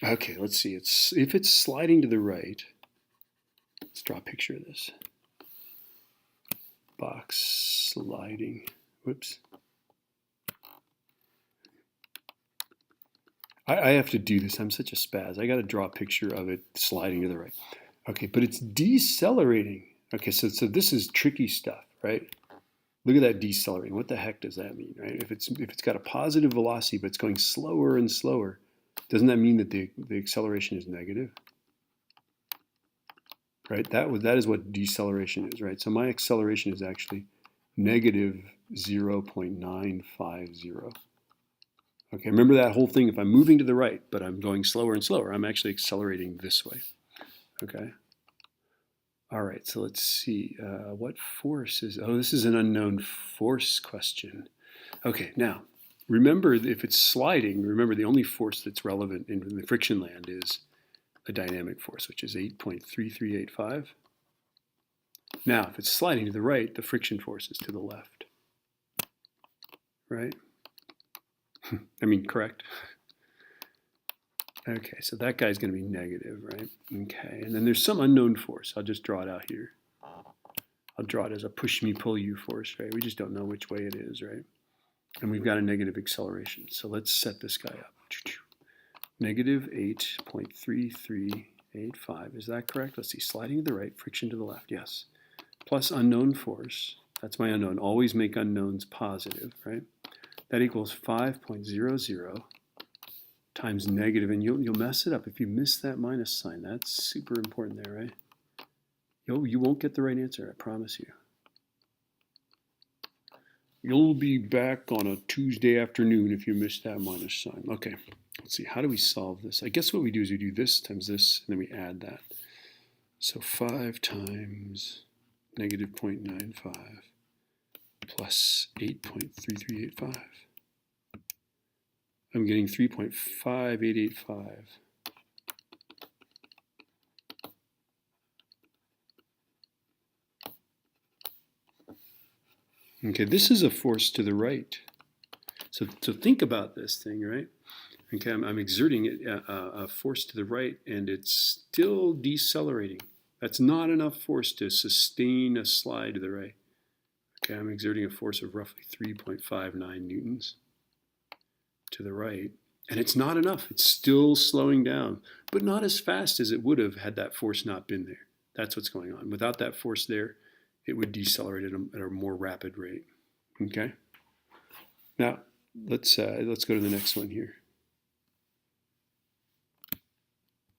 Okay, let's see. If it's sliding to the right, let's draw a picture of this. Box sliding. Whoops. I have to do this. I'm such a spaz. I got to draw a picture of it sliding to the right. Okay, but it's decelerating. Okay, so this is tricky stuff, right? Look at that decelerating. What the heck does that mean, right? If it's got a positive velocity but it's going slower and slower, doesn't that mean that the acceleration is negative? Right? That is what deceleration is, right? So my acceleration is actually negative 0.950. Okay, remember that whole thing. If I'm moving to the right, but I'm going slower and slower, I'm actually accelerating this way. Okay. All right, so let's see. What force is, oh, this is an unknown force question. Okay, now, remember if it's sliding, remember the only force that's relevant in the friction land is a dynamic force, which is 8.3385. Now, if it's sliding to the right, the friction force is to the left. Right? I mean, correct? Okay, so that guy's going to be negative, right? Okay, and then there's some unknown force. I'll just draw it out here. I'll draw it as a push me, pull you force, right? We just don't know which way it is, right? And we've got a negative acceleration. So let's set this guy up. Negative 8.3385. Is that correct? Let's see, sliding to the right, friction to the left, yes. Plus unknown force. That's my unknown. Always make unknowns positive, right? That equals 5.00 times negative, and you'll mess it up if you miss that minus sign. That's super important there, right? You won't get the right answer, I promise you. You'll be back on a Tuesday afternoon if you miss that minus sign. Okay, let's see, how do we solve this? I guess what we do is we do this times this, and then we add that. So 5 times negative 0.95 plus 8.3385. I'm getting 3.5885. Okay, this is a force to the right. So think about this thing, right? Okay, I'm exerting a force to the right, and it's still decelerating. That's not enough force to sustain a slide to the right. Okay, I'm exerting a force of roughly 3.59 newtons to the right, and it's not enough. It's still slowing down, but not as fast as it would have had that force not been there. That's what's going on. Without that force there, it would decelerate at a more rapid rate. Okay. Now let's go to the next one here.